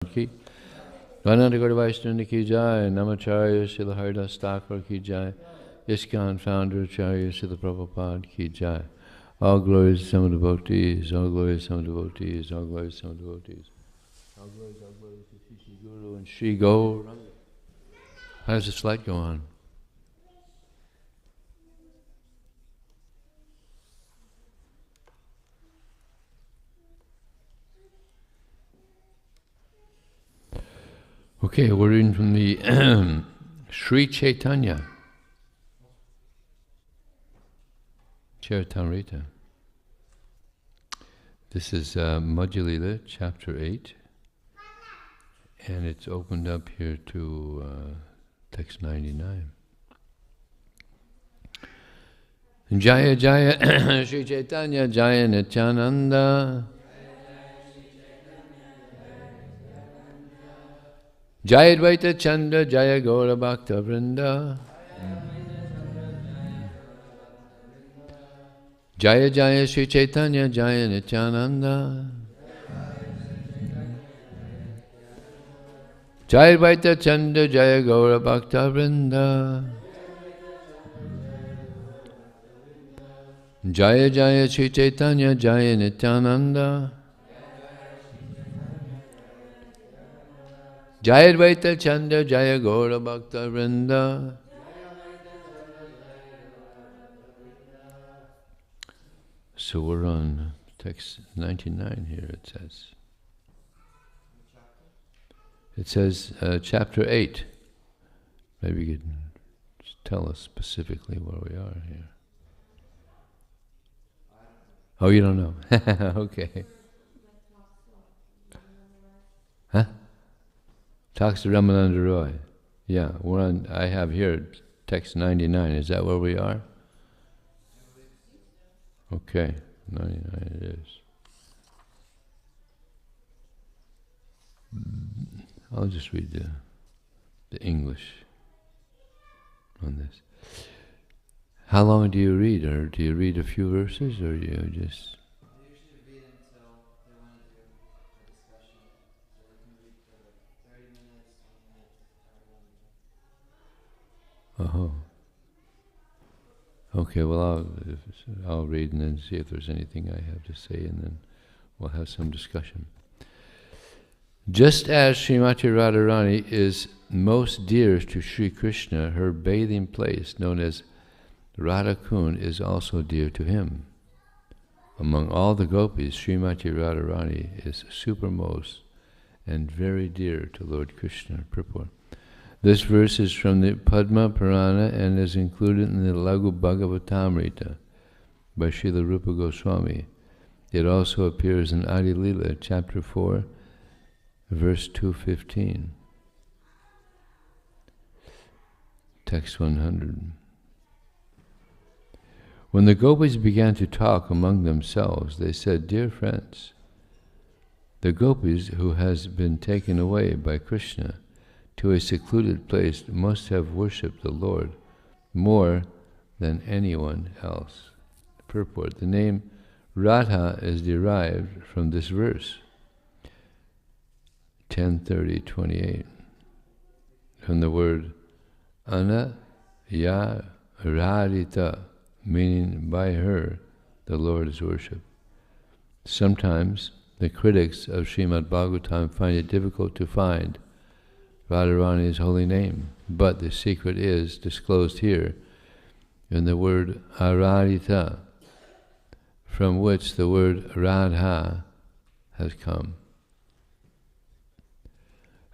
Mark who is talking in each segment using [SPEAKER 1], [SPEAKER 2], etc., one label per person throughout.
[SPEAKER 1] ki. Ananda Gaura Vaishnava ki jai, Namacharya Srila Haridas Thakur ki jai, ISKCON founder Acharya Srila Prabhupada ki jai. All glories to some devotees, all glories to some devotees, all glories to some devotees. All glories to Sri Guru and Sri Gauranga. How does this light go on? Okay, we're reading from the Sri Chaitanya Charitamrita. This is Madhya Lila, chapter 8, and it's opened up here to text 99. Jaya Jaya Sri Chaitanya Jaya Nityananda Jaya Dvaita Chanda Jaya Gaura Bhakta Vrinda Jaya Jaya Sri Chaitanya Jaya Nityananda Jaya Dvaita Chanda Jaya Gaura Bhakta Vrinda Jaya Jaya Sri Chaitanya Jaya Nityananda Jaya Dvaita Chanda Jaya Gaura Bhakta Vrinda. So we're on text 99 here, it says. It says chapter 8. Maybe you could tell us specifically where we are here. Oh, you don't know? Okay. Huh? Talks to Ramananda Roy. Yeah, we're on. I have here text 99. Is that where we are? Okay, 99 it is. I'll just read the English on this. How long do you read, or do you read a few verses, or do you just?
[SPEAKER 2] I usually read until they want to do a discussion, so they can read for like 30 minutes, 20 minutes, however long.
[SPEAKER 1] Okay, well I'll read and then see if there's anything I have to say, and then we'll have some discussion. Just as Srimati Radharani is most dear to Sri Krishna, her bathing place, known as Radhakund, is also dear to him. Among all the gopis, Srimati Radharani is supermost and very dear to Lord Krishna. Purport. This verse is from the Padma Purana and is included in the Lagu Bhagavatamrita by Srila Rupa Goswami. It also appears in Adi Lila, chapter 4, verse 215. Text 100. When the gopis began to talk among themselves, they said, "Dear friends, the gopis who has been taken away by Krishna to a secluded place must have worshipped the Lord more than anyone else." Purport. The name Radha is derived from this verse, 10:30:28, from the word Ana Ya Radhita, meaning by her the Lord is worshipped. Sometimes the critics of Srimad Bhagavatam find it difficult to find Radharani's holy name, but the secret is disclosed here in the word Aradhita, from which the word Radha has come.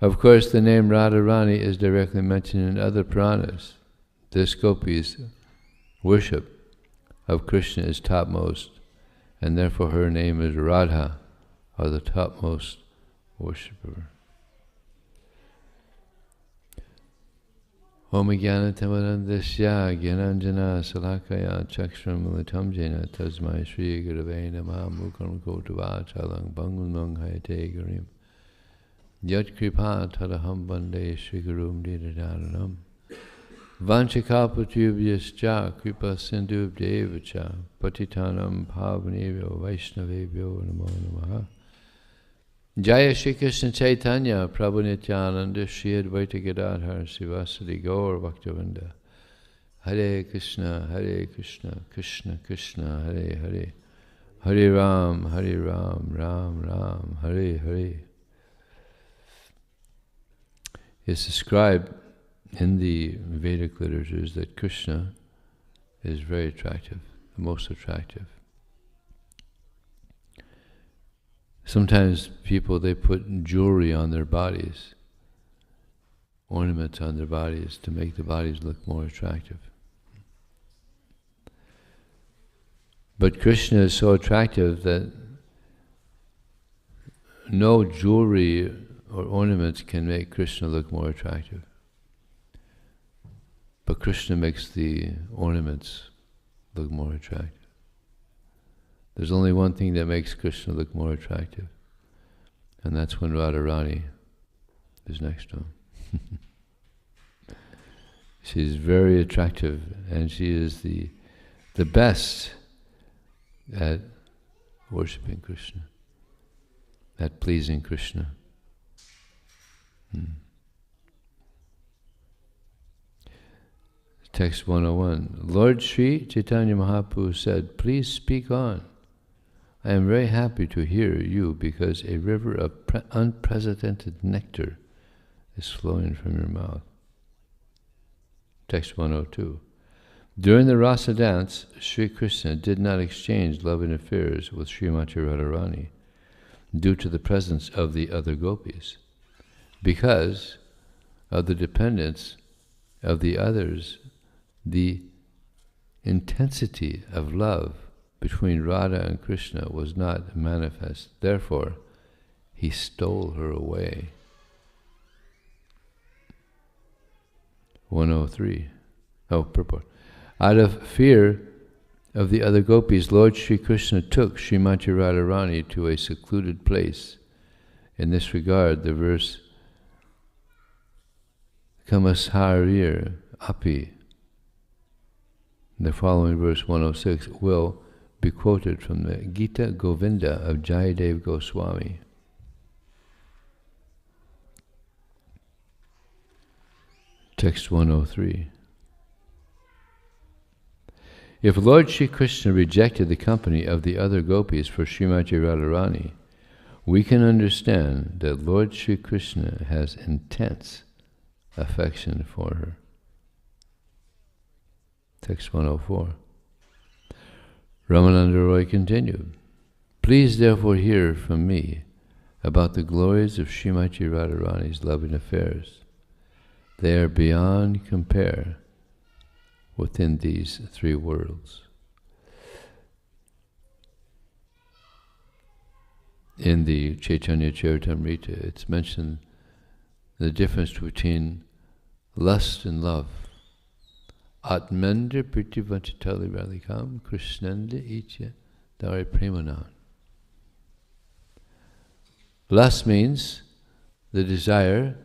[SPEAKER 1] Of course, the name Radharani is directly mentioned in other Puranas. This gopi's worship of Krishna is topmost, and therefore her name is Radha, or the topmost worshipper. Om Jnana Tamarandasya Gyananjana Salakaya Chakshram Militam Jena Tasmai Shri Gurave Namah Mukam Kotava Chalang Bangunang Hayate Garim Yat Kripa Tadaham Bande Shri Gurum Didadaranam Vanchakapatubhyascha Kripa Sindhubdevacha Patitanam Pavanebhyo Vaishnavebhyo Namo Namaha. Jaya Shri Krishna Chaitanya Prabhu Nityananda Shri Advaita Gadadhar Sivasadi Gaur Bhaktivinoda. Hare Krishna, Krishna Krishna, Hare Hare, Hare Ram, Ram Ram, Hare Hare. It's described in the Vedic literatures that Krishna is very attractive, the most attractive. Sometimes people, they put jewelry on their bodies, ornaments on their bodies to make the bodies look more attractive. But Krishna is so attractive that no jewelry or ornaments can make Krishna look more attractive. But Krishna makes the ornaments look more attractive. There's only one thing that makes Krishna look more attractive, and that's when Radharani is next to him. She's very attractive, and she is the best at worshipping Krishna, at pleasing Krishna. Text 101. Lord Sri Chaitanya Mahaprabhu said, "Please speak on. I am very happy to hear you because a river of unprecedented nectar is flowing from your mouth." Text 102. During the Rasa dance, Sri Krishna did not exchange loving affairs with Srimati Radharani due to the presence of the other gopis. Because of the dependence of the others, the intensity of love between Radha and Krishna was not manifest. Therefore, he stole her away. 103. Purport. Out of fear of the other gopis, Lord Sri Krishna took Srimati Radharani to a secluded place. In this regard, the verse Kamasharir Api, the following verse 106, will be quoted from the Gita Govinda of Jayadev Goswami. Text 103. If Lord Sri Krishna rejected the company of the other gopis for Srimati Radharani, we can understand that Lord Sri Krishna has intense affection for her. Text 104. Ramananda Roy continued, "Please therefore hear from me about the glories of Srimati Radharani's loving affairs. They are beyond compare within these three worlds." In the Chaitanya Charitamrita, it's mentioned the difference between lust and love. Atmendra pritivatitali ralikam krishnanda itya dari premanan. Lust means the desire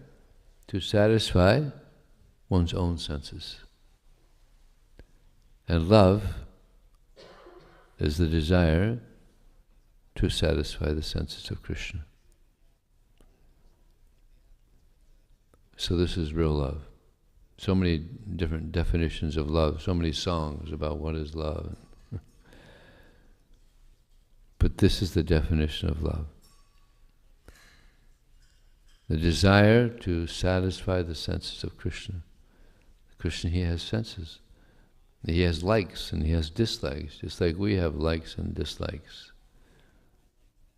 [SPEAKER 1] to satisfy one's own senses. And love is the desire to satisfy the senses of Krishna. So this is real love. So many different definitions of love, so many songs about what is love. But this is the definition of love. The desire to satisfy the senses of Krishna. Krishna, he has senses. He has likes and he has dislikes, just like we have likes and dislikes.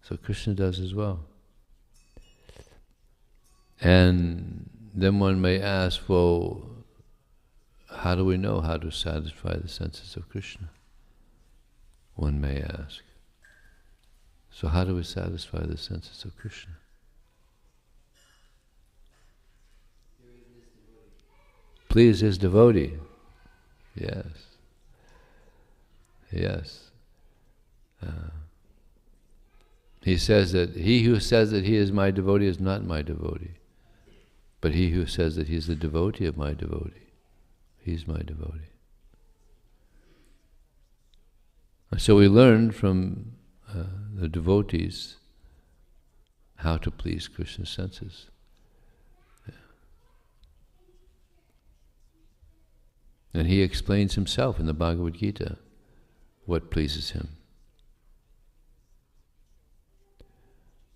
[SPEAKER 1] So Krishna does as well. And then one may ask, well, how do we know how to satisfy the senses of Krishna? One may ask. So how do we satisfy the senses of Krishna? Please his devotee. Yes. Yes. He says that he who says that he is my devotee is not my devotee. But he who says that he is the devotee of my devotee, he's my devotee. So we learn from the devotees how to please Krishna's senses. Yeah. And he explains himself in the Bhagavad Gita what pleases him.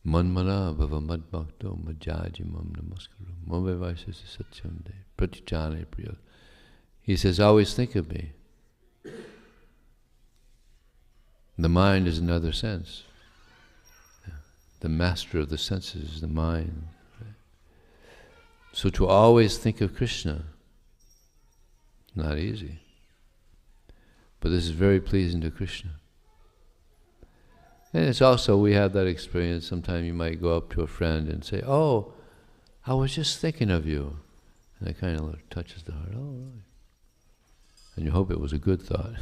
[SPEAKER 1] Manmana bhava madbhakto majjajimam namaskaram mavaivasya satyam de pratichane priya. He says, always think of me. The mind is another sense. The master of the senses is the mind. So to always think of Krishna, not easy. But this is very pleasing to Krishna. And it's also, we have that experience, sometimes you might go up to a friend and say, oh, I was just thinking of you. And that kind of touches the heart. Oh, really? And you hope it was a good thought.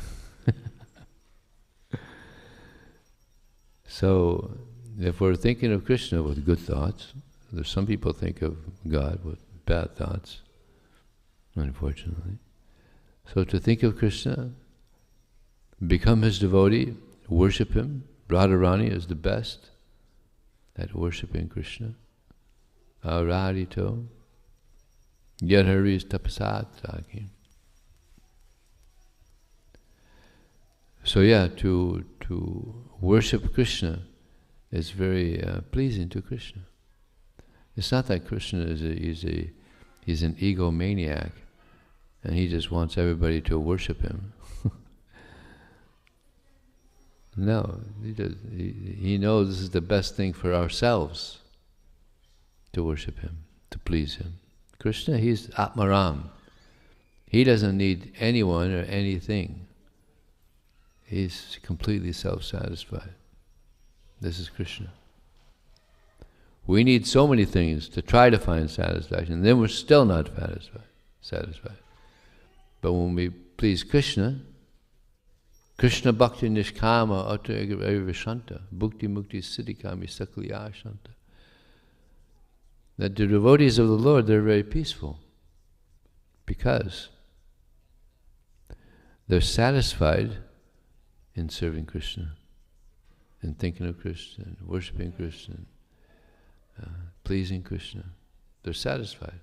[SPEAKER 1] So, if we're thinking of Krishna with good thoughts, there's some people think of God with bad thoughts, unfortunately. So to think of Krishna, become his devotee, worship him. Radharani is the best at worshiping Krishna. Aradito, Yadharis tapasat saki. So yeah, to worship Krishna is very pleasing to Krishna. It's not that Krishna is he's an egomaniac and he just wants everybody to worship him. No, he knows this is the best thing for ourselves to worship him, to please him. Krishna, he's Atmaram. He doesn't need anyone or anything. He's completely self-satisfied. This is Krishna. We need so many things to try to find satisfaction, and then we're still not satisfied. But when we please Krishna, Krishna bhakti nishkama atvishanta bhukti mukti siddhikami sakliya shanta. That the devotees of the Lord, they're very peaceful because they're satisfied in serving Krishna, in thinking of Krishna, and worshipping Krishna, pleasing Krishna. They're satisfied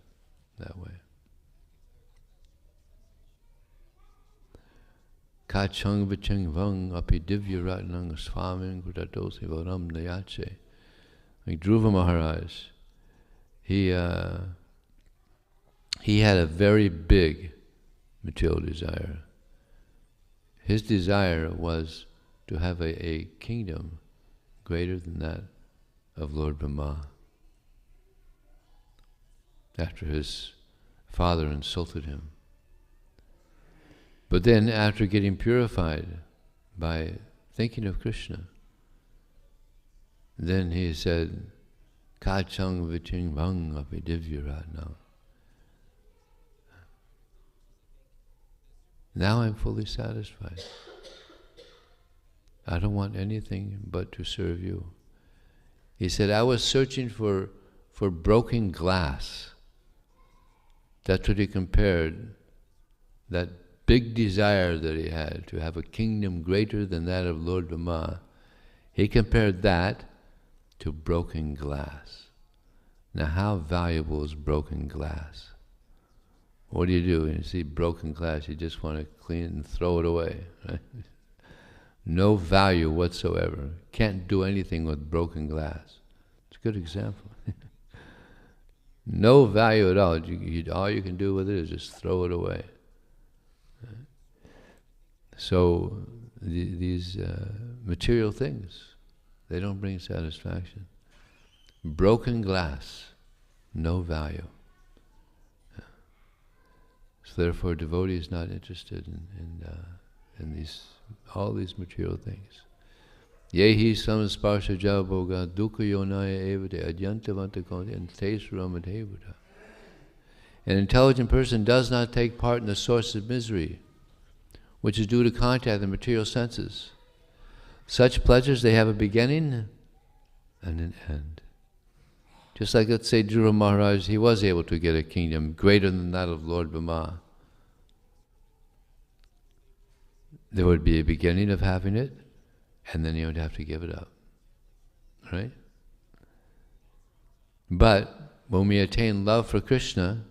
[SPEAKER 1] that way. Kachang vichang vang api divya ratnang swamin kutatosi varam nayache. Like Dhruva Maharaj, he had a very big material desire. His desire was to have a kingdom greater than that of Lord Brahma. After his father insulted him. But then after getting purified by thinking of Krishna, then he said, Kachang viching vang api divyaratnam. Now I'm fully satisfied. I don't want anything but to serve you. He said, I was searching for broken glass. That's what he compared, that big desire that he had to have a kingdom greater than that of Lord Brahma. He compared that to broken glass. Now how valuable is broken glass? What do? When you see broken glass, you just want to clean it and throw it away. Right? No value whatsoever. Can't do anything with broken glass. It's a good example. No value at all. All you can do with it is just throw it away. So these material things, they don't bring satisfaction. Broken glass, no value. So therefore, devotee is not interested in all these material things. Yehi samsparsha javoga dukkha yonaya evade adyantavanta konti and tesuramadevada. An intelligent person does not take part in the source of misery, which is due to contact with the material senses. Such pleasures, they have a beginning and an end. Just like, let's say, Dhruva Maharaj, he was able to get a kingdom greater than that of Lord Brahma. There would be a beginning of having it, and then he would have to give it up. Right? But when we attain love for Krishna,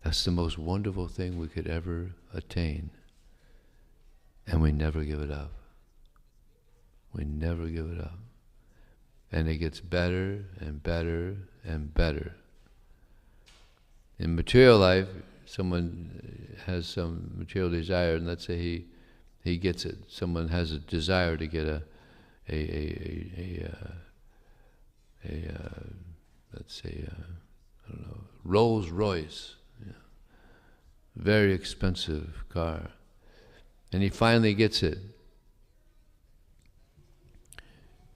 [SPEAKER 1] that's the most wonderful thing we could ever attain. And we never give it up. We never give it up. And it gets better and better and better. In material life, someone has some material desire, and let's say he gets it. Someone has a desire to get a let's say I don't know, Rolls Royce, very expensive car, and he finally gets it.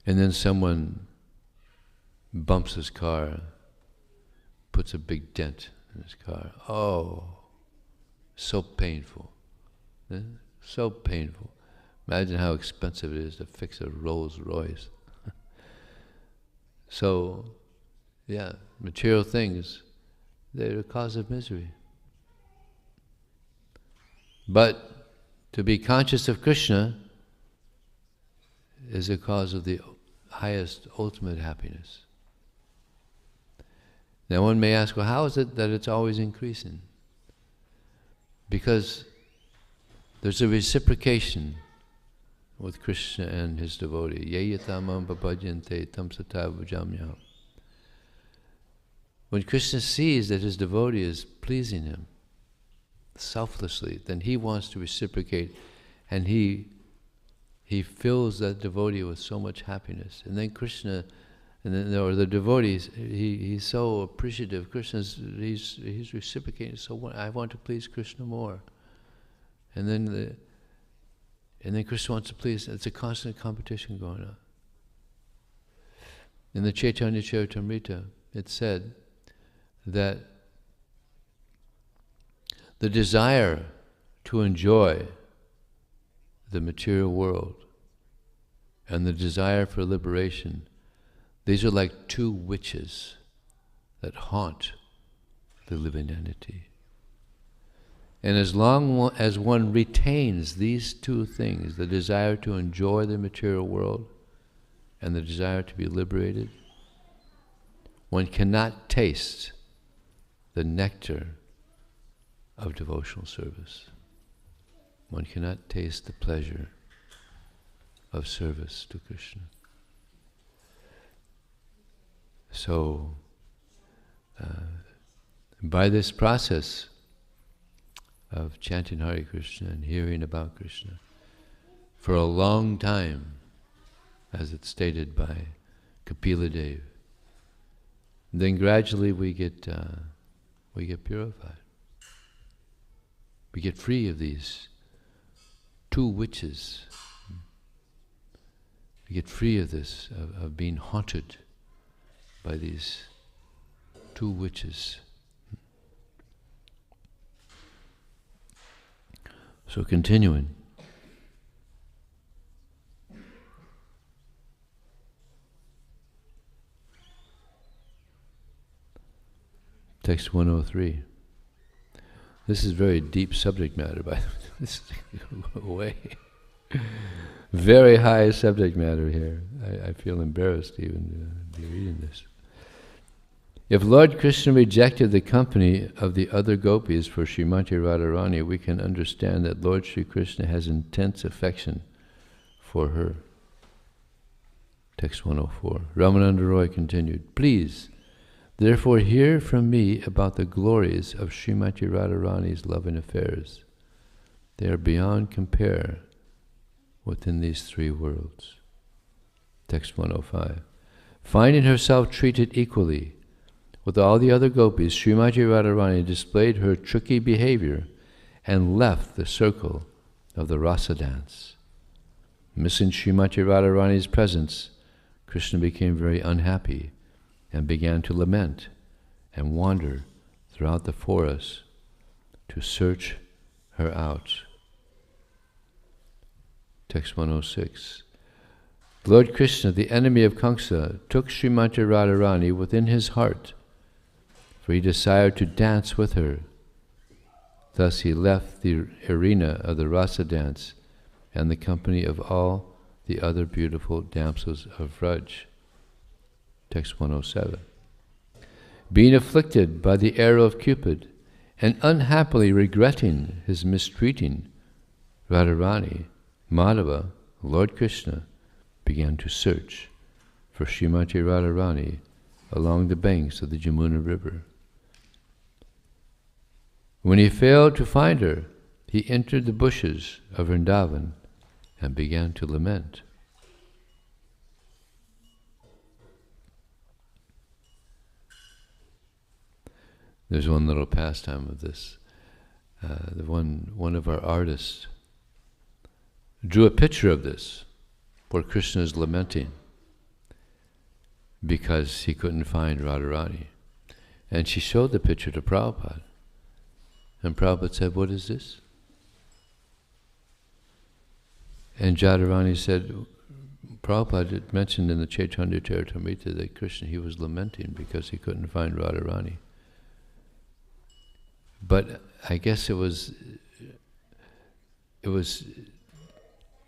[SPEAKER 1] And then someone bumps his car, puts a big dent in his car. Oh, so painful. So painful. Imagine how expensive it is to fix a Rolls Royce. So, yeah, material things, they're a cause of misery. But to be conscious of Krishna is a cause of the highest, ultimate happiness. Now one may ask, well, how is it that it's always increasing? Because there's a reciprocation with Krishna and his devotee. Ye yatamam papajyante tam sata bhujamyam. When Krishna sees that his devotee is pleasing him selflessly, then he wants to reciprocate, and he fills that devotee with so much happiness. And then Krishna, or the devotees, he's so appreciative. He's reciprocating. So I want to please Krishna more. And then Krishna wants to please. It's a constant competition going on. In the Chaitanya Charitamrita, it said that the desire to enjoy the material world and the desire for liberation, these are like two witches that haunt the living entity. And as long as one retains these two things, the desire to enjoy the material world and the desire to be liberated, one cannot taste the nectar of devotional service. One cannot taste the pleasure of service to Krishna. So, by this process of chanting Hare Krishna and hearing about Krishna for a long time, as it's stated by Kapila Dev, then gradually we get purified. We get free of these two witches. We get free of this, of being haunted by these two witches. So continuing. Text 103. This is very deep subject matter, by the way. This is way very high subject matter here. I feel embarrassed even to be reading this. If Lord Krishna rejected the company of the other gopis for Srimati Radharani, we can understand that Lord Sri Krishna has intense affection for her. Text 104. Ramananda Roy continued, please, therefore hear from me about the glories of Srimati Radharani's loving affairs. They are beyond compare within these three worlds. Text 105. Finding herself treated equally with all the other gopis, Srimati Radharani displayed her tricky behavior and left the circle of the rasa dance. Missing Srimati Radharani's presence, Krishna became very unhappy and began to lament and wander throughout the forest to search her out. Text 106. Lord Krishna, the enemy of Kamsa, took Srimati Radharani within his heart, for he desired to dance with her. Thus he left the arena of the rasa dance and the company of all the other beautiful damsels of Vraj. Text 107. being afflicted by the arrow of Cupid, and unhappily regretting his mistreating Radharani, Madhava, Lord Krishna, began to search for Srimati Radharani along the banks of the Jamuna River. When he failed to find her, he entered the bushes of Vrindavan and began to lament. There's one little pastime of this. One of our artists drew a picture of this, where Krishna is lamenting because he couldn't find Radharani. And she showed the picture to Prabhupada. And Prabhupada said, "What is this?" And Jadharani said, Prabhupada had mentioned in the Chaitanya Charitamrita that Krishna, he was lamenting because he couldn't find Radharani. But I guess it was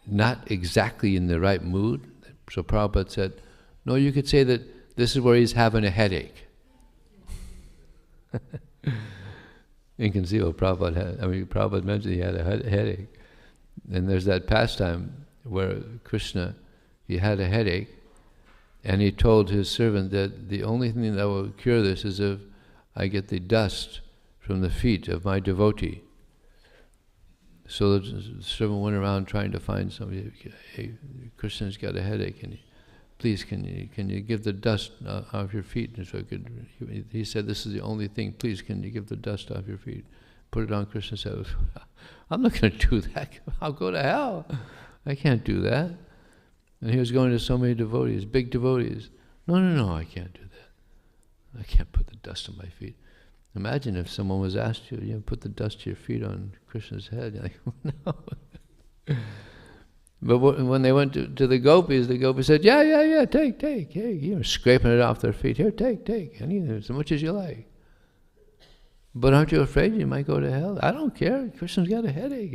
[SPEAKER 1] not exactly in the right mood. So Prabhupada said, no, you could say that this is where he's having a headache. Inconceivable. Prabhupada mentioned he had a headache. And there's that pastime where Krishna, he had a headache, and he told his servant that the only thing that will cure this is if I get the dust from the feet of my devotee. So the servant went around trying to find somebody. Hey, Krishna's got a headache, and please, can you give the dust off your feet? And so he said, this is the only thing. Please, can you give the dust off your feet? Put it on Krishna's head. I'm not going to do that. I'll go to hell. I can't do that. And he was going to so many devotees, big devotees. No, I can't do that. I can't put the dust on my feet. Imagine if someone was asked you, put the dust to your feet on Krishna's head. You're like, no. But when they went to the gopis said, yeah, take, hey, scraping it off their feet. Here, take, as much as you like. But aren't you afraid you might go to hell? I don't care. Krishna's got a headache.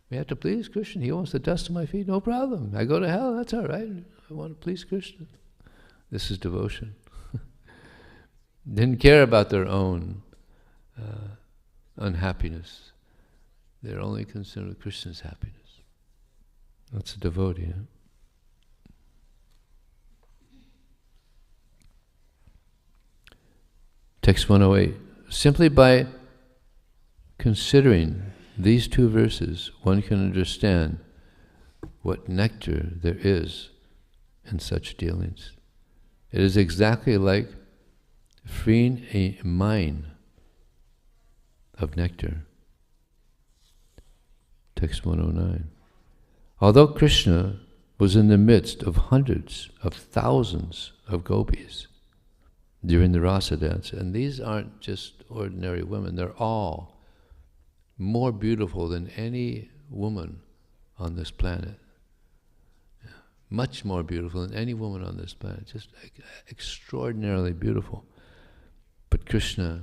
[SPEAKER 1] We have to please Krishna. He wants the dust on my feet. No problem. I go to hell. That's all right. I want to please Krishna. This is devotion. Didn't care about their own unhappiness. They're only concerned with Krishna's happiness. That's a devotee. Huh? Text 108. Simply by considering these two verses, one can understand what nectar there is in such dealings. It is exactly like freeing a mine of nectar. Text 109. Although Krishna was in the midst of hundreds of thousands of gopis during the rasa dance, and these aren't just ordinary women, they're all more beautiful than any woman on this planet. Much more beautiful than any woman on this planet, just extraordinarily beautiful. But Krishna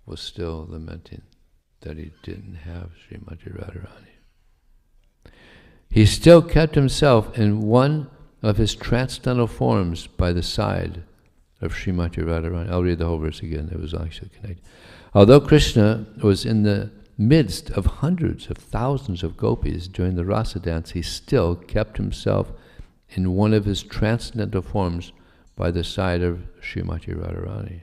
[SPEAKER 1] was still lamenting that he didn't have Srimati Radharani. He still kept himself in one of his transcendental forms by the side of Srimati Radharani. I'll read the whole verse again, it was actually connected. Although Krishna was in the midst of hundreds of thousands of gopis during the rasa dance, he still kept himself in one of his transcendental forms by the side of Srimati Radharani.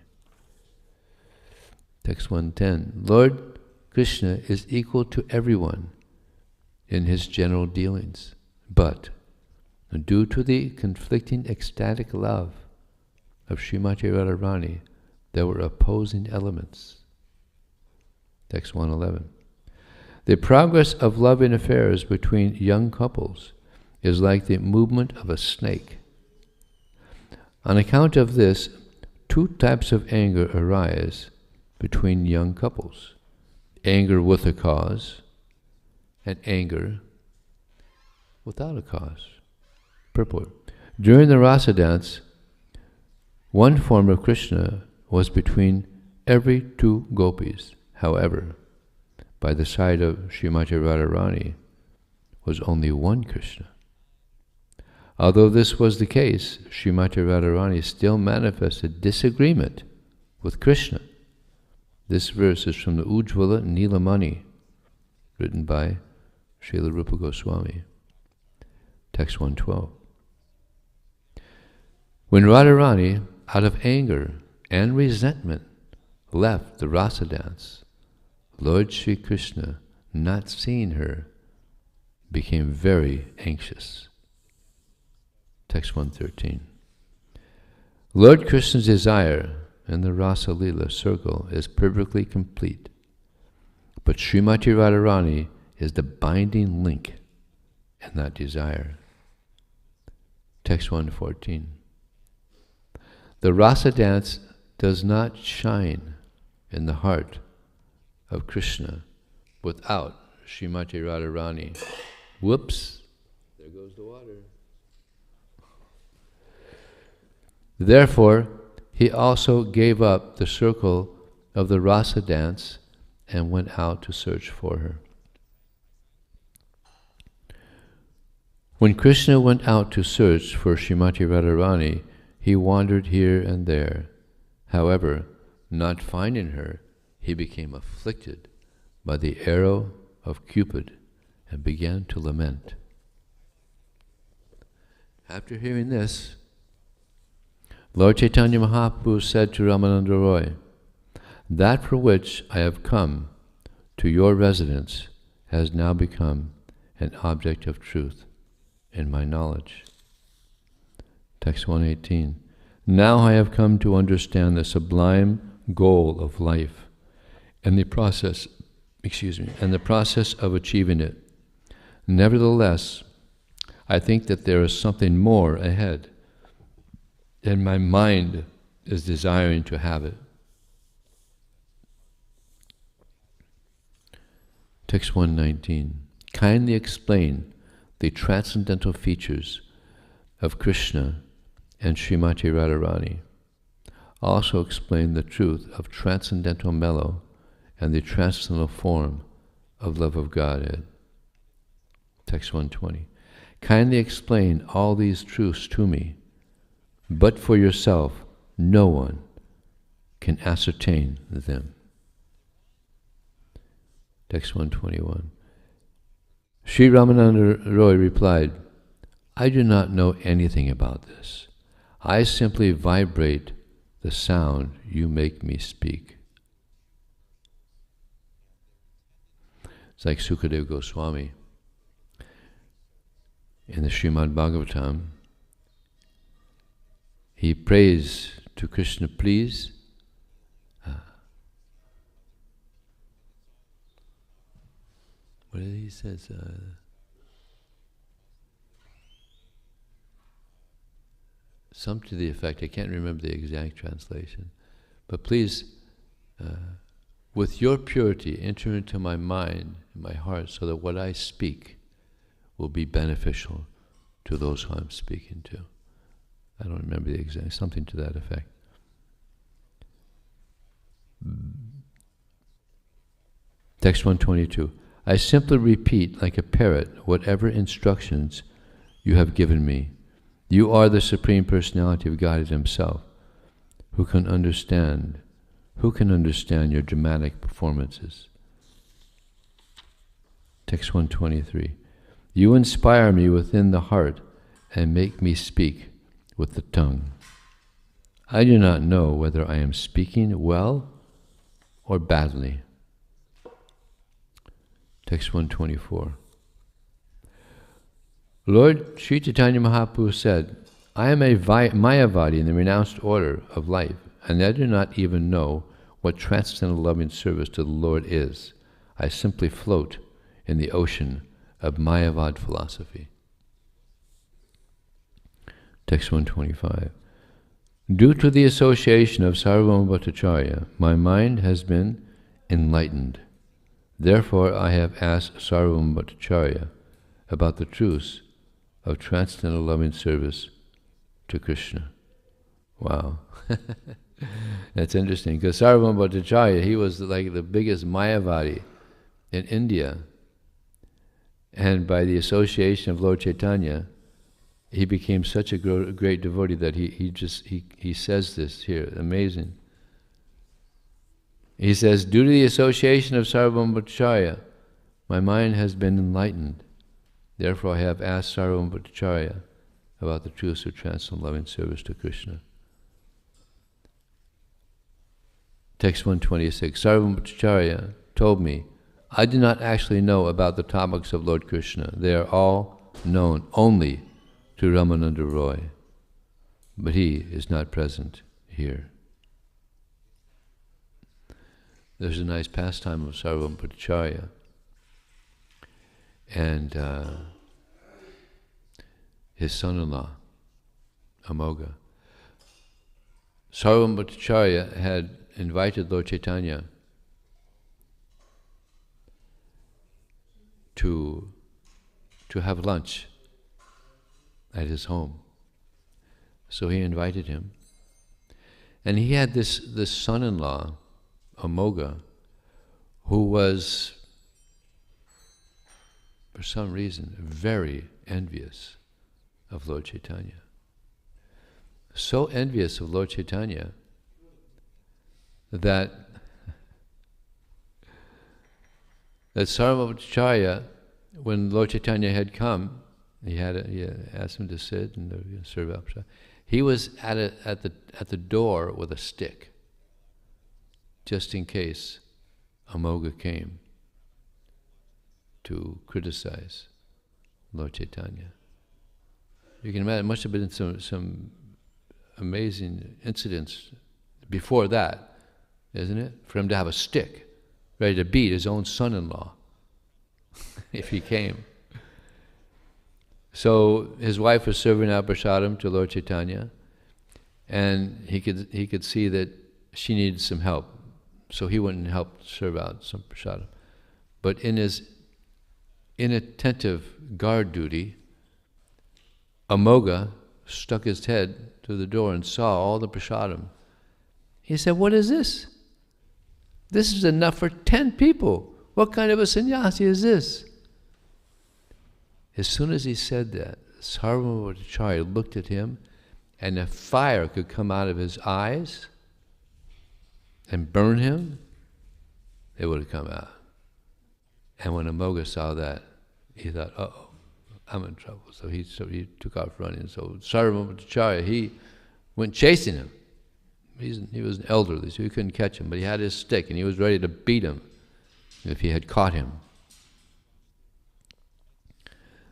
[SPEAKER 1] Text 110. Lord Krishna is equal to everyone in his general dealings, but due to the conflicting ecstatic love of Srimati Radharani, there were opposing elements. Text 111. The progress of loving affairs between young couples is like the movement of a snake. On account of this, two types of anger arise between young couples: anger with a cause and anger without a cause. Purport. During the rasa dance, one form of Krishna was between every two gopis. However, by the side of Srimati Radharani was only one Krishna. Although this was the case, Srimati Radharani still manifested disagreement with Krishna. This verse is from the Ujjvala Nilamani, written by Srila Rupa Goswami, text 112. When Radharani, out of anger and resentment, left the rasa dance, Lord Sri Krishna, not seeing her, became very anxious. Text 113. Lord Krishna's desire in the Rasa Leela circle is perfectly complete, but Srimati Radharani is the binding link in that desire. Text 114. The Rasa dance does not shine in the heart of Krishna without Srimati Radharani. Whoops, there goes the water. Therefore, he also gave up the circle of the Rasa dance and went out to search for her. When Krishna went out to search for Srimati Radharani, he wandered here and there. However, not finding her, he became afflicted by the arrow of Cupid and began to lament. After hearing this, Lord Chaitanya Mahaprabhu said to Ramananda Roy, "That for which I have come to your residence has now become an object of truth in my knowledge." Text 118. Now I have come to understand the sublime goal of life and the process of achieving it. Nevertheless, I think that there is something more ahead, and my mind is desiring to have it. Text 119. Kindly explain the transcendental features of Krishna and Srimati Radharani. Also explain the truth of transcendental mellow and the transcendental form of love of Godhead. Text 120. Kindly explain all these truths to me, but for yourself no one can ascertain them. Text 121. Sri Ramananda Roy replied, I do not know anything about this. I simply vibrate the sound you make me speak. It's like Sukadeva Goswami in the Srimad Bhagavatam. He prays to Krishna, please, what did he say? Some to the effect, I can't remember the exact translation, but please, with your purity, enter into my mind and my heart so that what I speak will be beneficial to those who I'm speaking to. I don't remember the exact, something to that effect. Text 122. I simply repeat like a parrot whatever instructions you have given me. You are the Supreme Personality of God Himself. Who can understand your dramatic performances? Text 123. You inspire me within the heart and make me speak with the tongue. I do not know whether I am speaking well or badly. Text 124. Lord Sri Chaitanya Mahaprabhu said, I am a Mayavadi in the renounced order of life, and I do not even know what transcendental loving service to the Lord is. I simply float in the ocean of Mayavad philosophy. Text 125. Due to the association of Sarvabhauma Bhattacharya, my mind has been enlightened. Therefore I have asked Sarvabhauma Bhattacharya about the truths of transcendental loving service to Krishna. Wow. That's interesting, because Sarvabhauma Bhattacharya, he was like the biggest Mayavadi in India. And by the association of Lord Chaitanya, he became such a great devotee that he says this here, amazing. He says, due to the association of Sarvabhaumacharya, my mind has been enlightened. Therefore I have asked Sarvabhaumacharya about the truths of transcendental loving service to Krishna. Text 126, Sarvabhaumacharya told me, I do not actually know about the topics of Lord Krishna. They are all known only to Ramananda Roy, but he is not present here. There's a nice pastime of Sarvabhaumacharya, and his son-in-law, Amoga. Sarvabhaumacharya had invited Lord Chaitanya to have lunch at his home. So he invited him. And he had this son-in-law, Amoga, who was, for some reason, very envious of Lord Chaitanya. So envious of Lord Chaitanya that Sarvabhaumacharya, when Lord Chaitanya had come, he asked him to sit and serve up. He was at the door with a stick, just in case Amoga came to criticize Lord Chaitanya. You can imagine, it must have been some amazing incidents before that, isn't it? For him to have a stick ready to beat his own son-in-law if he came. So his wife was serving out prasadam to Lord Chaitanya, and he could see that she needed some help. So he went and helped serve out some prasadam. But in his inattentive guard duty, Amoga stuck his head through the door and saw all the prasadam. He said, "What is this? This is enough for 10 people. What kind of a sannyasi is this?" As soon as he said that, Sarvabhaumacharya looked at him, and if fire could come out of his eyes and burn him, it would have come out. And when Amoga saw that, he thought, "Uh-oh, I'm in trouble." So he took off running. So Sarvabhaumacharya, he went chasing him. He was elderly, so he couldn't catch him, but he had his stick, and he was ready to beat him if he had caught him.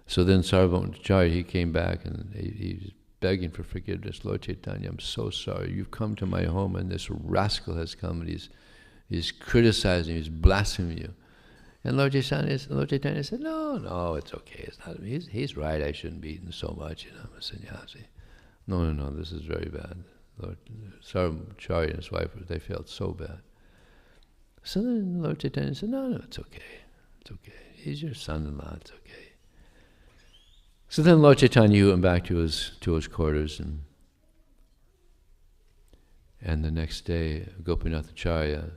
[SPEAKER 1] So then Sarvabhaumacharya, he came back, and he was begging for forgiveness. "Lord Chaitanya, I'm so sorry. You've come to my home, and this rascal has come, and he's criticizing you, he's blaspheming you." And Lord Chaitanya said, No, it's okay. It's not. He's right. I shouldn't be eating so much. I'm a sannyasi. No, this is very bad. Lord Sarvabhaumacharya and his wife, they felt so bad. So then Lord Chaitanya said, No, it's okay. It's okay. He's your son-in-law. It's okay. So then Lord Chaitanya went back to his quarters, and the next day Gopinath Acharya,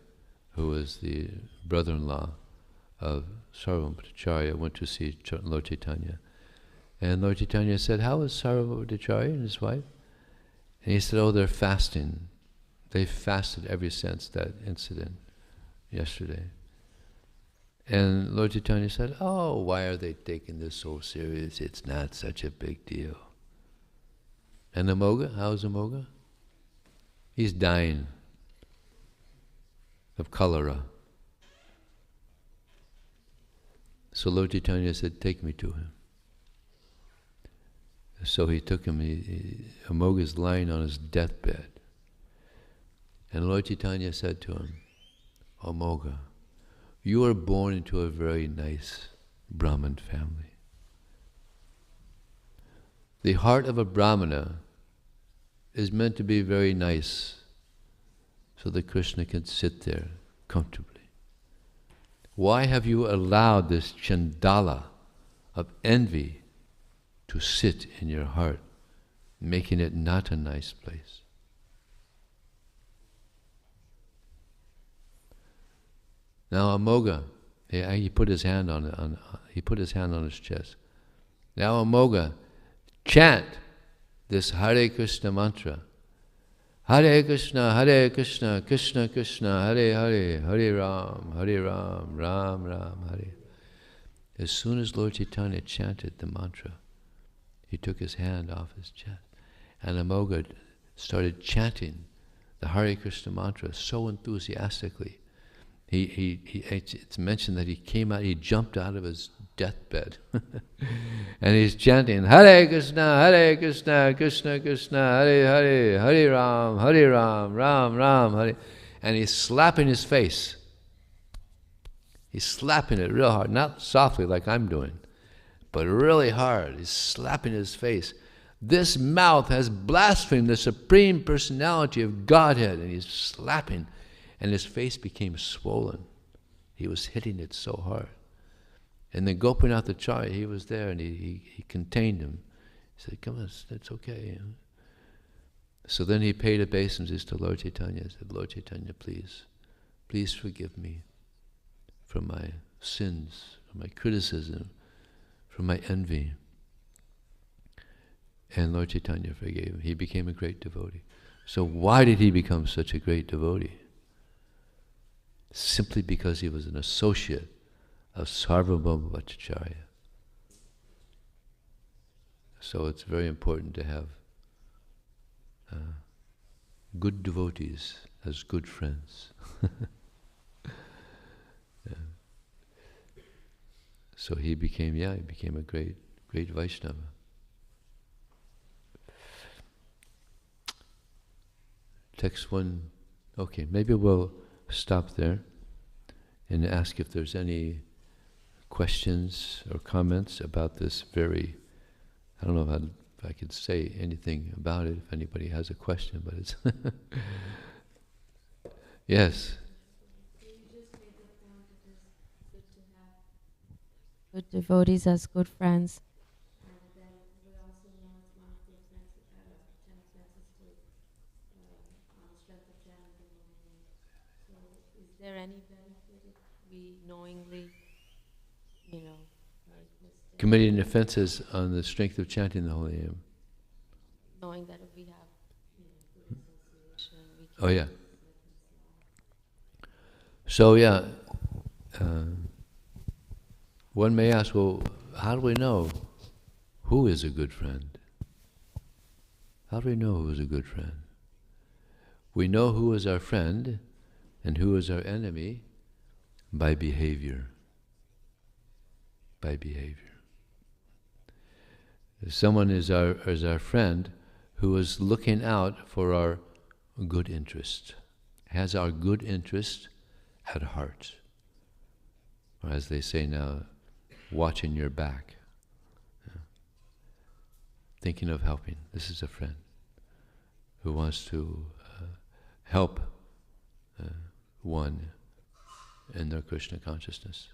[SPEAKER 1] who was the brother-in-law of Sarvabhaumacharya, went to see Lord Chaitanya. And Lord Chaitanya said, "How is Sarvabhaumacharya and his wife?" And he said, "Oh, they're fasting. They've fasted ever since that incident yesterday." And Lord Chaitanya said, "Oh, why are they taking this so serious? It's not such a big deal." And Amoga, how's Amoga? He's dying of cholera. So Lord Chaitanya said, "Take me to him." So he took him. Amoga's lying on his deathbed. And Lord Chaitanya said to him, "Amoga, you are born into a very nice Brahmin family. The heart of a Brahmana is meant to be very nice so that Krishna can sit there comfortably. Why have you allowed this chandala of envy to sit in your heart, making it not a nice place?" Now Amoga, he put his hand on his chest. Now Amoga, chant this Hare Krishna mantra. Hare Krishna, Krishna Krishna, Hare Hare, Hare Ram, Ram Ram, Hare. As soon as Lord Chaitanya chanted the mantra, he took his hand off his chest, and Amoga started chanting the Hare Krishna mantra so enthusiastically. It's mentioned that he came out, he jumped out of his deathbed, and he's chanting Hare Krishna, Krishna Krishna, Hare Hare, Hare Ram, Ram Ram, Hare, and he's slapping his face. He's slapping it real hard, not softly like I'm doing, but really hard. He's slapping his face. This mouth has blasphemed the Supreme Personality of Godhead, and he's slapping, and his face became swollen. He was hitting it so hard. And then Gopinath Acharya, he was there, and he contained him. He said, come on, it's okay. So then he paid obeisances to Lord Chaitanya. He said, Lord Chaitanya, please forgive me for my sins, for my criticism, for my envy. And Lord Chaitanya forgave him. He became a great devotee. So why did he become such a great devotee? Simply because he was an associate of Sarvabhauma Bhattacharya. So it's very important to have good devotees as good friends. Yeah. So he became a great Vaishnava. Text one, okay, maybe we'll stop there and ask if there's any questions or comments about this very, I don't know if I could say anything about it, if anybody has a question, but it's yes.
[SPEAKER 3] You just made the point it is good to have good devotees as good friends. And then we also know it's one of the 10 offenses to on the strength of chanting the holy name. So is there any benefit if we knowingly, make mistakes?
[SPEAKER 1] Committing offenses on the strength of chanting the holy name.
[SPEAKER 3] Knowing that if we have good association, we can...
[SPEAKER 1] Oh yeah. So yeah, one may ask, well, how do we know who is a good friend? How do we know who is a good friend? We know who is our friend and who is our enemy by behavior. By behavior. Someone is our friend who is looking out for our good interest, has our good interest at heart. Or as they say now, watching your back. Thinking of helping. This is a friend who wants to help one in their Krishna consciousness.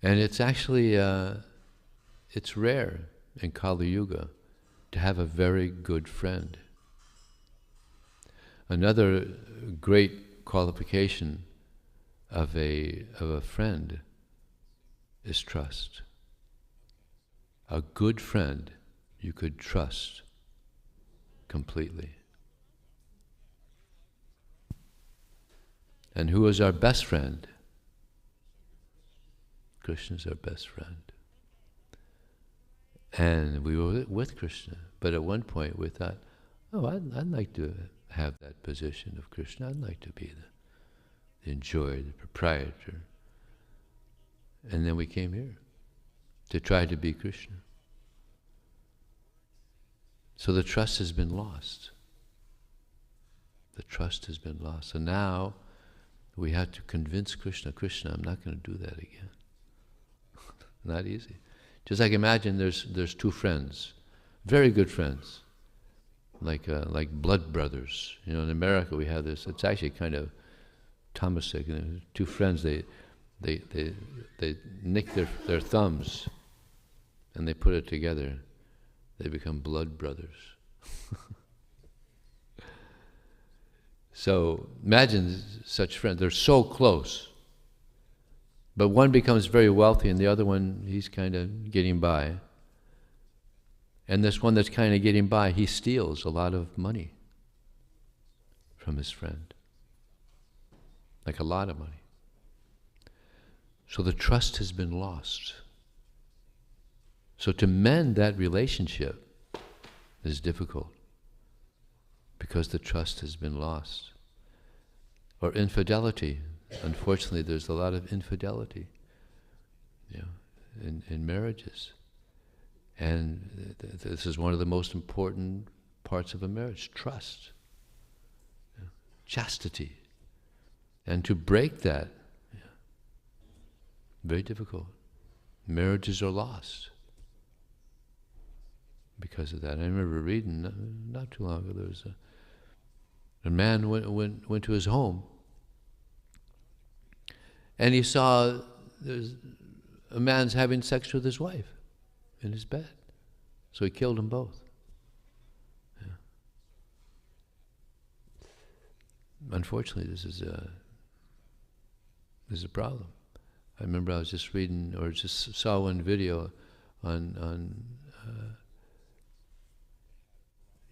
[SPEAKER 1] And it's actually, it's rare in Kali Yuga to have a very good friend. Another great qualification of a friend is trust. A good friend you could trust completely. And who is our best friend? Krishna is our best friend. And we were with Krishna, but at one point we thought, oh, I'd like to have that position of Krishna. I'd like to be the enjoyer, the proprietor. And then we came here to try to be Krishna. So the trust has been lost. The trust has been lost. So now we have to convince Krishna, I'm not going to do that again. Not easy. Just like imagine there's two friends, very good friends, like blood brothers. In America we have this. It's actually kind of Tamasic. Two friends, they nick their thumbs, and they put it together. They become blood brothers. So imagine such friends. They're so close. But one becomes very wealthy and the other one, he's kind of getting by. And this one that's kind of getting by, he steals a lot of money from his friend. Like a lot of money. So the trust has been lost. So to mend that relationship is difficult because the trust has been lost. Or infidelity. Unfortunately, there's a lot of infidelity, in marriages. And this is one of the most important parts of a marriage, trust, chastity. And to break that, very difficult. Marriages are lost because of that. I remember reading, not too long ago, there was a man went to his home, and he saw there's a man's having sex with his wife in his bed. So he killed them both. Yeah. Unfortunately, this is a problem. I remember I was just reading, or just saw one video on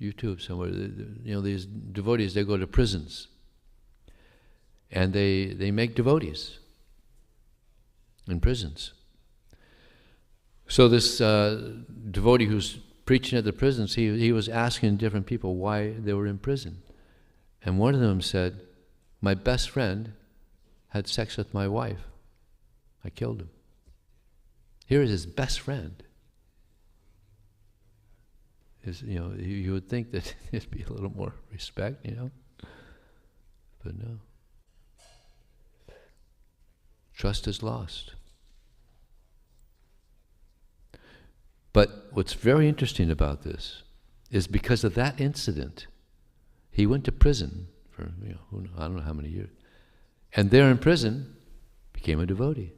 [SPEAKER 1] YouTube somewhere. These devotees, they go to prisons, and they make devotees in prisons. So this devotee who's preaching at the prisons, he was asking different people why they were in prison. And one of them said, "My best friend had sex with my wife. I killed him." Here is his best friend. You would think that there'd be a little more respect, but no. Trust is lost. But what's very interesting about this is because of that incident, he went to prison for, I don't know how many years. And there in prison, became a devotee.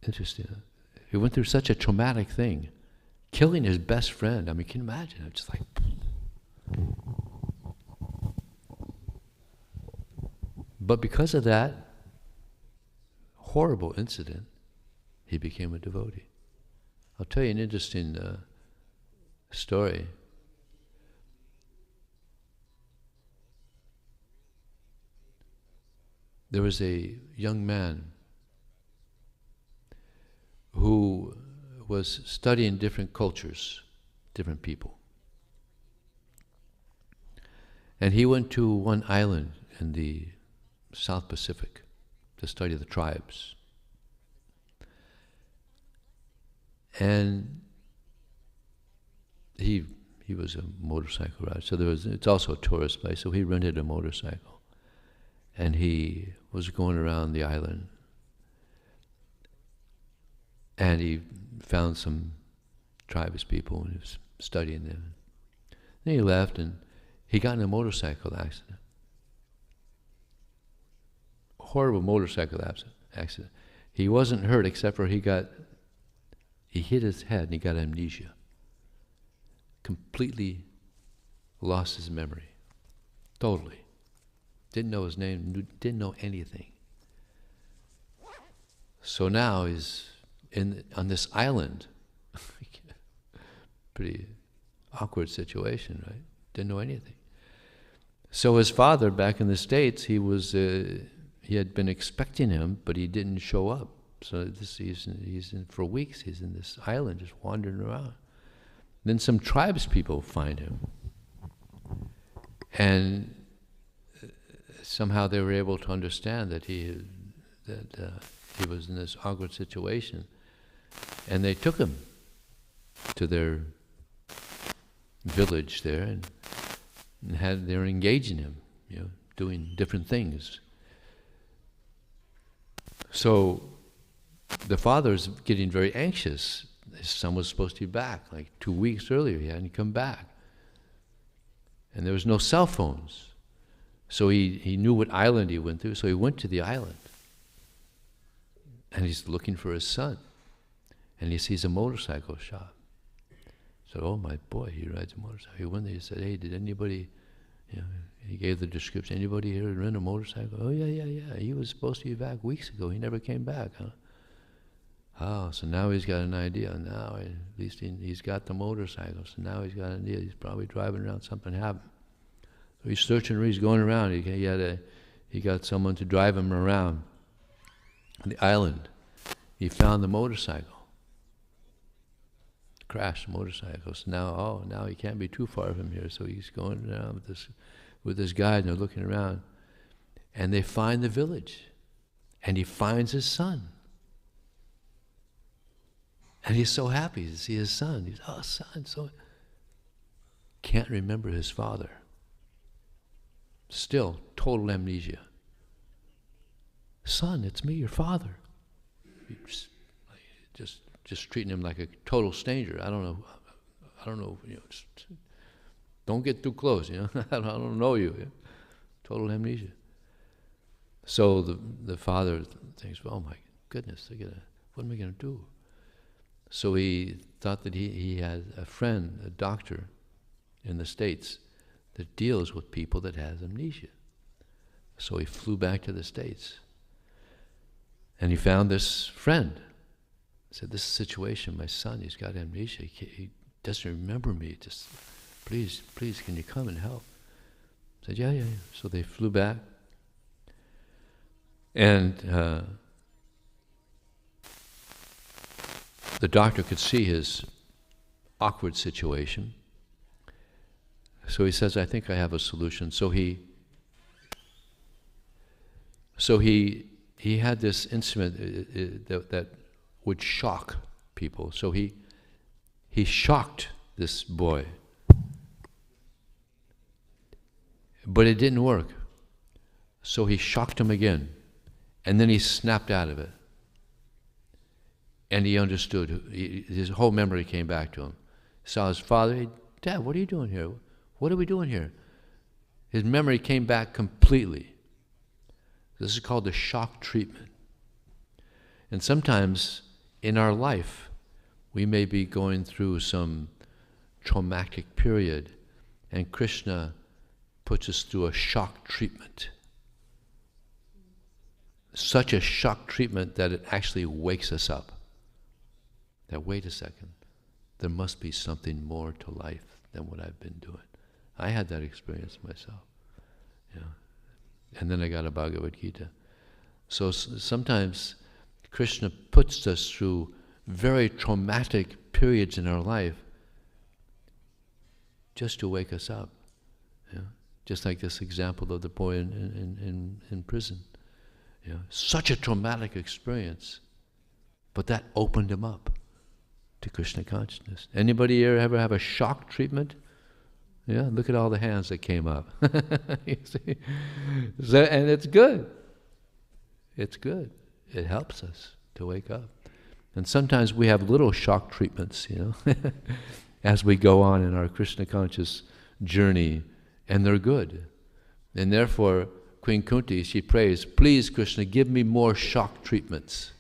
[SPEAKER 1] Interesting. He went through such a traumatic thing. Killing his best friend. I mean, can you imagine? I'm just like... But because of that horrible incident, he became a devotee. I'll tell you an interesting story. There was a young man who was studying different cultures, different people. And he went to one island in the South Pacific to study the tribes. And he was a motorcycle rider, so it's also a tourist place, so he rented a motorcycle. And he was going around the island. And he found some tribes people and he was studying them. Then he left and he got in a motorcycle accident. Horrible motorcycle accident. He wasn't hurt except for he hit his head and he got amnesia. Completely lost his memory. Totally. Didn't know his name, didn't know anything. So now he's on this island. Pretty awkward situation, right? Didn't know anything. So his father back in the States, he had been expecting him, but he didn't show up. So for weeks, he's in this island just wandering around. Then some tribes people find him. And somehow they were able to understand that he was in this awkward situation. And they took him to their village there and they were engaging him, doing different things. So the father's getting very anxious. His son was supposed to be back, like 2 weeks earlier. He hadn't come back. And there was no cell phones. So he knew what island he went through, so he went to the island. And he's looking for his son. And he sees a motorcycle shop. So, oh my boy, he rides a motorcycle. He went there, he said, "Hey, did anybody You know, he gave the description. Anybody here rent a motorcycle? Oh, yeah. He was supposed to be back weeks ago. He never came back, huh? Oh, so now he's got an idea. Now, at least he's got the motorcycle. So now he's got an idea. He's probably driving around. Something happened. So he's searching. He's going around. He got someone to drive him around the island. He found the motorcycle. Crashed motorcycle. So now he can't be too far from here. So he's going around with this guide, and they're looking around, and they find the village, and he finds his son. And he's so happy to see his son. He's, oh, son, so can't remember his father. Still, total amnesia. Son, it's me, your father. Just treating him like a total stranger. I don't know. You know, don't get too close. You know, I don't know you. You know? Total amnesia. So the father thinks, well, oh my goodness, what am I going to do? So he thought that he had a friend, a doctor in the States that deals with people that has amnesia. So he flew back to the States. And he found this friend. He said, this situation, my son, he's got amnesia. He doesn't remember me. Just, please, can you come and help? I said, yeah. So they flew back. And the doctor could see his awkward situation. So he says, I think I have a solution. So he had this instrument that would shock people. So he shocked this boy. But it didn't work. So he shocked him again. And then he snapped out of it. And he understood. His whole memory came back to him. He saw his father. Hey, Dad, what are you doing here? What are we doing here? His memory came back completely. This is called the shock treatment. And sometimes in our life, we may be going through some traumatic period, and Krishna puts us through a shock treatment. Such a shock treatment that it actually wakes us up. That, wait a second, there must be something more to life than what I've been doing. I had that experience myself. You know. And then I got a Bhagavad Gita. So sometimes Krishna puts us through very traumatic periods in our life just to wake us up. You know. Just like this example of the boy in prison. You know. Such a traumatic experience, but that opened him up to Krishna consciousness. Anybody here ever have a shock treatment? Yeah, look at all the hands that came up. You see? So, and it's good. It's good. It helps us to wake up. And sometimes we have little shock treatments, you know, as we go on in our Krishna conscious journey, and they're good. And therefore, Queen Kunti, she prays, please, Krishna, give me more shock treatments.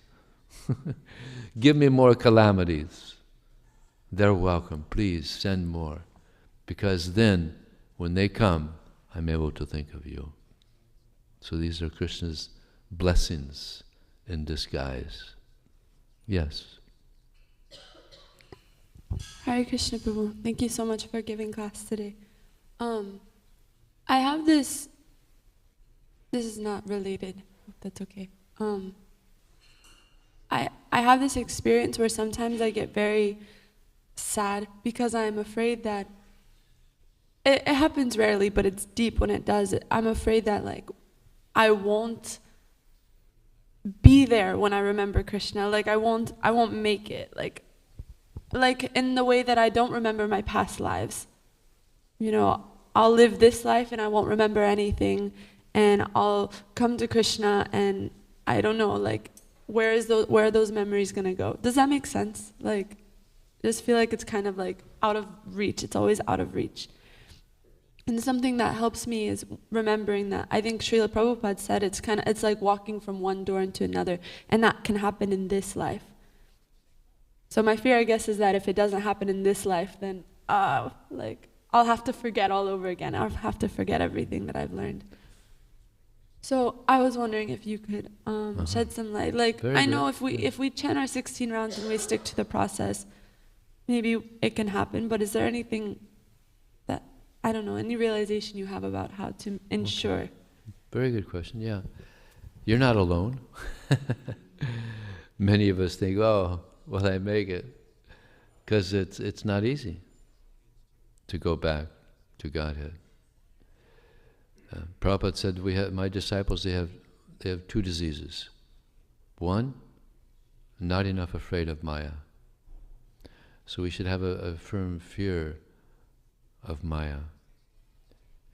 [SPEAKER 1] Give me more calamities. They're welcome. Please send more. Because then, when they come, I'm able to think of you. So these are Krishna's blessings in disguise. Yes.
[SPEAKER 4] Hare Krishna Prabhu. Thank you so much for giving class today. I have this is not related, if that's okay. I have this experience where sometimes I get very sad because I'm afraid that it happens rarely, but it's deep when it does. I'm afraid that like I won't be there when I remember Krishna. Like I won't make it. Like in the way that I don't remember my past lives. You know, I'll live this life and I won't remember anything, and I'll come to Krishna and I don't know, like where are those memories gonna go? Does that make sense? Like, I just feel like it's kind of like out of reach. It's always out of reach. And something that helps me is remembering that I think Srila Prabhupada said it's like walking from one door into another, and that can happen in this life. So my fear, I guess, is that if it doesn't happen in this life, then like I'll have to forget all over again. I'll have to forget everything that I've learned. So I was wondering if you could shed some light. Like,
[SPEAKER 1] Very
[SPEAKER 4] I know
[SPEAKER 1] good.
[SPEAKER 4] if we chant our 16 rounds and we stick to the process, maybe it can happen. But is there anything that, I don't know, any realization you have about how to ensure?
[SPEAKER 1] Okay. Very good question, yeah. You're not alone. Many of us think, oh, will I make it? Because it's not easy to go back to Godhead. Prabhupada said, my disciples, they have two diseases. One, not enough afraid of Maya. So we should have a firm fear of Maya.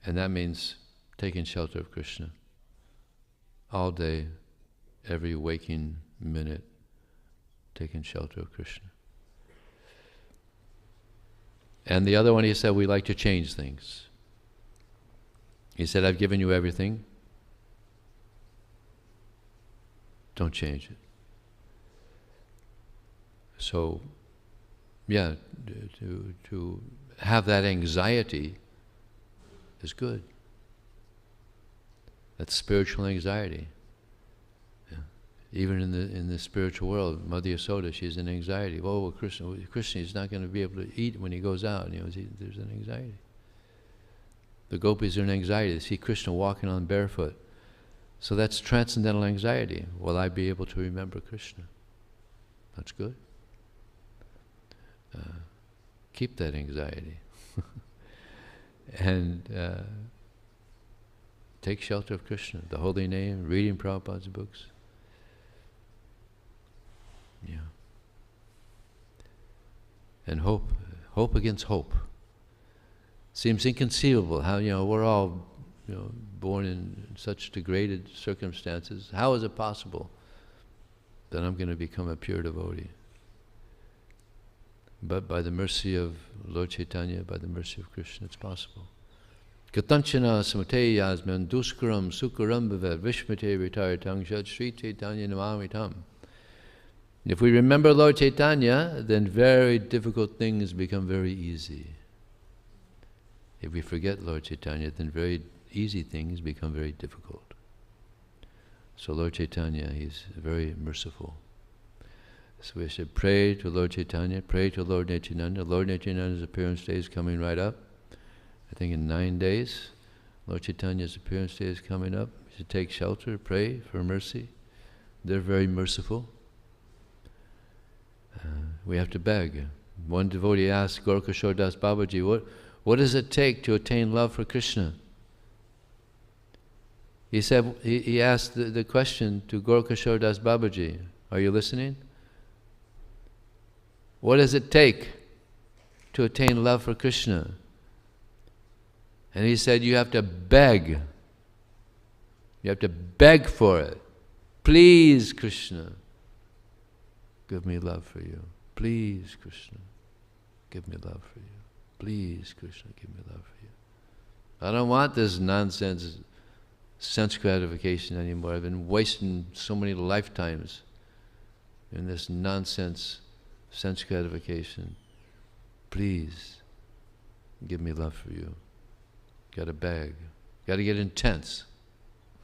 [SPEAKER 1] And that means taking shelter of Krishna. All day, every waking minute, taking shelter of Krishna. And the other one, he said, we like to change things. He said, I've given you everything. Don't change it. So, yeah, to have that anxiety is good. That's spiritual anxiety. Yeah. Even in the spiritual world, Mother Yasoda, she's in anxiety. Oh, Krishna is not going to be able to eat when he goes out. There's an anxiety. The gopis are in anxiety. They see Krishna walking on barefoot. So that's transcendental anxiety. Will I be able to remember Krishna? That's good. Keep that anxiety. And take shelter of Krishna, the holy name, reading Prabhupada's books. Yeah. And hope against hope. Seems inconceivable how, we're all, born in such degraded circumstances. How is it possible that I'm going to become a pure devotee? But by the mercy of Lord Chaitanya, by the mercy of Krishna, it's possible. Katanchana samate yasman duskaram sukaram bhavet vishmate vitartang shad Sri Chaitanya namamitam. If we remember Lord Chaitanya, then very difficult things become very easy. If we forget Lord Chaitanya, then very easy things become very difficult. So Lord Chaitanya, he's very merciful. So we should pray to Lord Chaitanya, pray to Lord Nityananda. Lord Nityananda's appearance day is coming right up. I think in 9 days, Lord Chaitanya's appearance day is coming up. We should take shelter, pray for mercy. They're very merciful. We have to beg. One devotee asked Gaurkishore Das Babaji, what does it take to attain love for Krishna? He said, he asked the question to Gaurkishore Das Babaji. Are you listening? What does it take to attain love for Krishna? And he said, you have to beg. You have to beg for it. Please, Krishna, give me love for you. Please, Krishna, give me love for you. Please, Krishna, give me love for you. I don't want this nonsense sense gratification anymore. I've been wasting so many lifetimes in this nonsense sense gratification. Please, give me love for you. Got to beg. Got to get intense.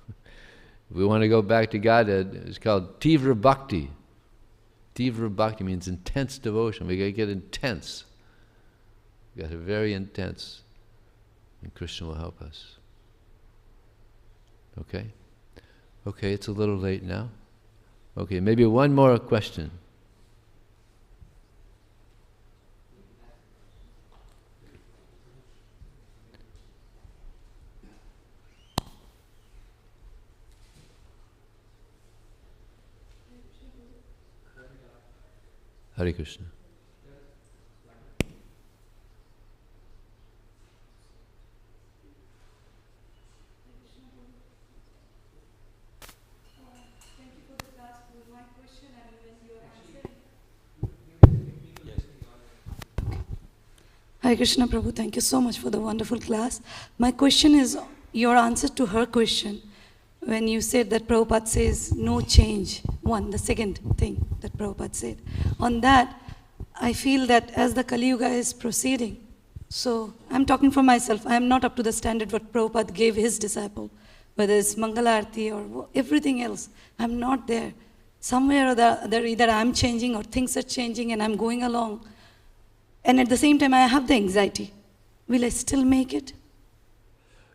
[SPEAKER 1] If we want to go back to Godhead, it's called Tivra Bhakti. Tivra Bhakti means intense devotion. We got to get intense. We got to very intense, and Krishna will help us. Okay? Okay, it's a little late now. Okay, maybe one more question. Hare Krishna.
[SPEAKER 4] Thank you for the class. My question and your answer. Hare Krishna Prabhu, thank you so much for the wonderful class. My question is your answer to her question. When you said that Prabhupada says no change, the second thing that Prabhupada said. On that, I feel that as the Kali Yuga is proceeding,
[SPEAKER 5] So I'm talking for myself. I'm not up to the standard what Prabhupada gave his disciple, whether it's Mangalarti or everything else. I'm not there. Somewhere or the other, either I'm changing or things are changing and I'm going along. And at the same time, I have the anxiety. Will I still make it?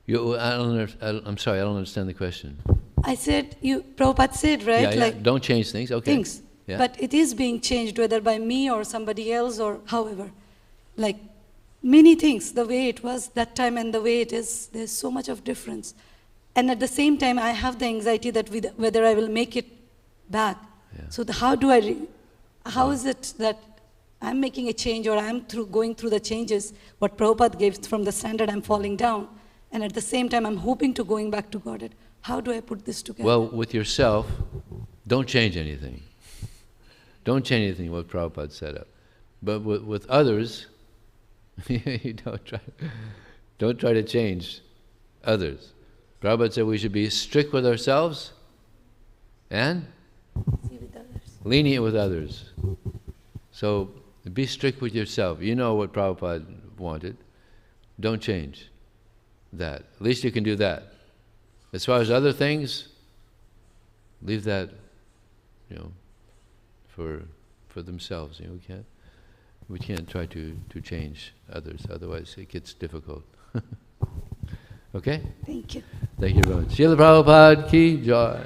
[SPEAKER 1] I'm sorry, I don't understand the question.
[SPEAKER 5] I said, Prabhupada said, right?
[SPEAKER 1] Yeah, like, don't change things, okay.
[SPEAKER 5] Things.
[SPEAKER 1] Yeah.
[SPEAKER 5] But it is being changed, whether by me or somebody else or however. Like many things, the way it was that time and the way it is, there's so much of difference. And at the same time, I have the anxiety that whether I will make it back.
[SPEAKER 1] Yeah.
[SPEAKER 5] So how is it that I'm making a change or I'm going through the changes, what Prabhupada gave from the standard, I'm falling down. And at the same time, I'm hoping to going back to Godhead. How do I put this together?
[SPEAKER 1] Well, with yourself, don't change anything. Don't change anything what Prabhupada set up. But with others, you don't try to change others. Prabhupada said we should be strict with ourselves and lenient with others. So be strict with yourself. You know what Prabhupada wanted. Don't change that. At least you can do that. As far as other things, leave that, for themselves. We can't try to change others. Otherwise, it gets difficult. Okay?
[SPEAKER 5] Thank you.
[SPEAKER 1] Thank you very much. Srila Prabhupada ki jai.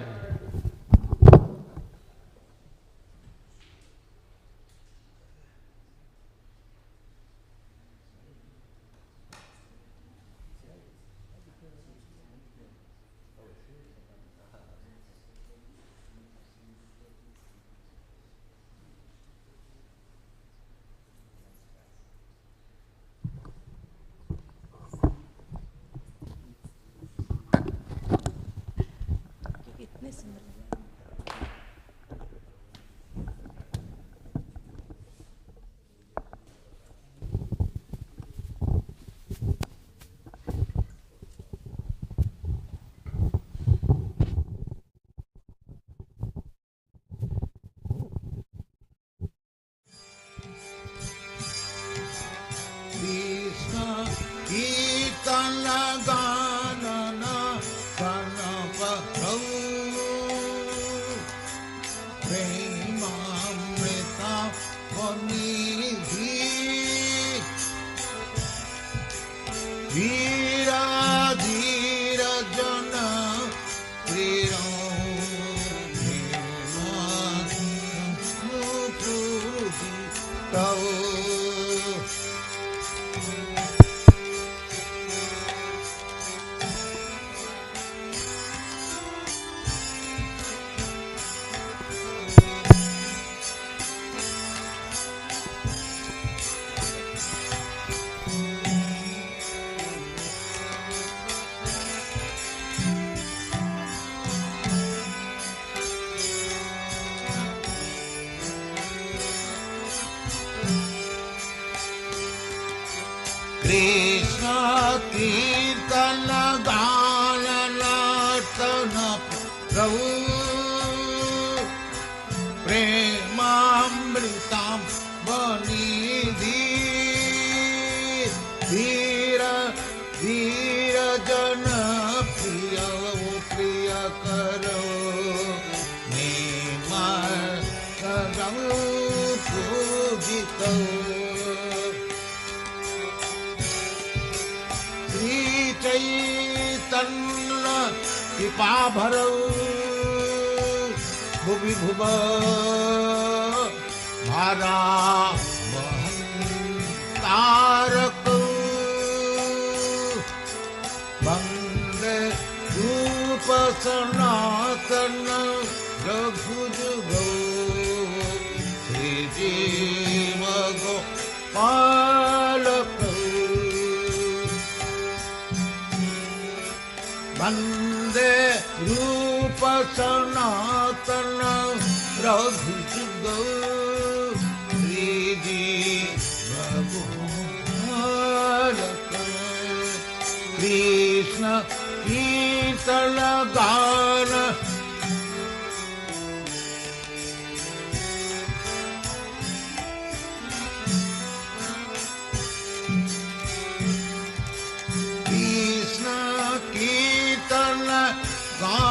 [SPEAKER 6] God